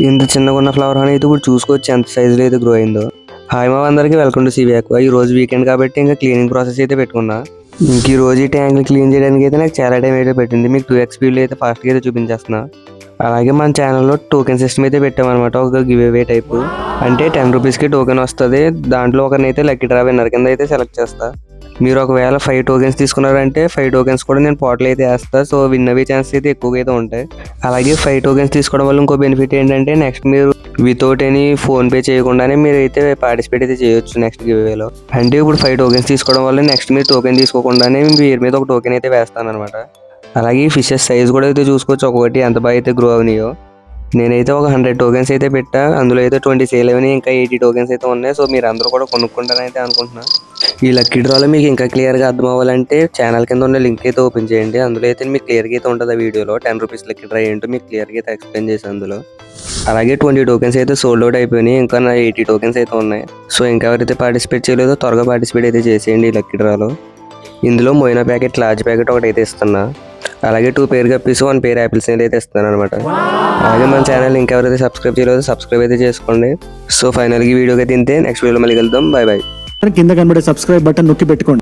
ఇంత చిన్నగా ఉన్న ఫ్లవర్ అనేది ఇప్పుడు చూసుకోవచ్చు ఎంత సైజులో అయితే గ్రో అయిందో. హాయ్ మా అందరికీ వెల్కమ్ టు సివి ఆక్వా. ఈ రోజు వీకెండ్ కాబట్టి ఇంకా క్లీనింగ్ ప్రాసెస్ అయితే పెట్టుకున్నా. ఇంక ఈ రోజు ఈ ట్యాంక్ క్లీన్ చేయడానికి అయితే నాకు చాలా టైం అయితే పెట్టింది. మీకు 2x స్పీడ్లో అయితే ఫాస్ట్గా అయితే చూపించేస్తున్నా. అలాగే మన ఛానల్లో టోకెన్ సిస్టమ్ అయితే పెట్టామన్నమాట. ఒక గివ్ అవే టైపు, అంటే 10 రూపీస్కి టోకెన్ వస్తుంది. దాంట్లో ఒకరినైతే లక్కీ డ్రా విన్నర్ కింద అయితే సెలెక్ట్ చేస్తా. మీరు ఒకవేళ 5 టోకెన్స్ తీసుకున్నారంటే 5 టోకెన్స్ కూడా నేను పోర్టల్ అయితే వేస్తాను. సో విన్ అయ్యే ఛాన్సెస్ అయితే ఎక్కువగా అయితే ఉంటాయి. అలాగే 5 టోకెన్స్ తీసుకోవడం వల్ల ఇంకో బెనిఫిట్ ఏంటంటే నెక్స్ట్ మీరు వితౌట్ ఎనీ ఫోన్పే చేయకుండానే మీరు అయితే పార్టిసిపేట్ అయితే చేయొచ్చు నెక్స్ట్ గివ్ అవేలో. అంటే ఇప్పుడు 5 టోకెన్స్ తీసుకోవడం వల్ల నెక్స్ట్ మీరు టోకెన్ తీసుకోకుండానే మీ పేరు మీద ఒక టోకెన్ అయితే వేస్తాను అనమాట. అలాగే ఫిషెస్ సైజ్ కూడా అయితే చూసుకోవచ్చు, ఒక్కొక్కటి ఎంత బాగా అయితే గ్రో అవునాయో. నేనైతే ఒక 100 టోకెన్స్ అయితే పెట్టా. అందులో అయితే 20 సేల్ అయినాయి, ఇంకా 80 టోకెన్స్ అయితే ఉన్నాయి. సో మీరు అందరూ కూడా కొనుక్కుంటారని అయితే అనుకుంటున్నా. ఈ లక్కీ డ్రాలో మీకు ఇంకా క్లియర్గా అర్థం అవ్వాలంటే ఛానల్ కింద ఉన్న లింక్ అయితే ఓపెన్ చేయండి. అందులో అయితే మీకు క్లియర్గా అయితే ఉంటుంది. ఆ వీడియోలో 10 రూపీస్ లక్కీ డ్రా ఏంటో మీకు క్లియర్గా అయితే ఎక్స్ప్లెయిన్ చేశాను అందులో. అలాగే 20 టోకెన్స్ అయితే సోల్డ్ అవుట్ అయిపోయినాయి, ఇంకా 80 టోకెన్స్ అయితే ఉన్నాయి. సో ఇంకా ఎవరైతే పార్టిసిపేట్ చేయలేదో త్వరగా పార్టిసిపేట్ అయితే చేసేయండి ఈ లక్కీ డ్రాలో. ఇందులో మోయినా ప్యాకెట్, లార్జ్ ప్యాకెట్ ఒకటి అయితే ఇస్తున్నా. అలాగే 2 పేర్ గప్పీస్, 1 పేర్ యాపిల్స్ అయితే ఇస్తాను అనమాట. అలాగే మన ఛానల్ ఇంకెవరైతే సబ్స్క్రైబ్ చేయలేదో సబ్స్క్రైబ్ అయితే చేసుకోండి. సో ఫైనల్గా ఈ వీడియోకి అయితే ఇంతే. నెక్స్ట్ వీడియోలో మళ్ళీ కలుద్దాం. Bye bye. కింద కనబడే సబ్స్క్రైబ్ బటన్ నొక్కి పెట్టుకోండి.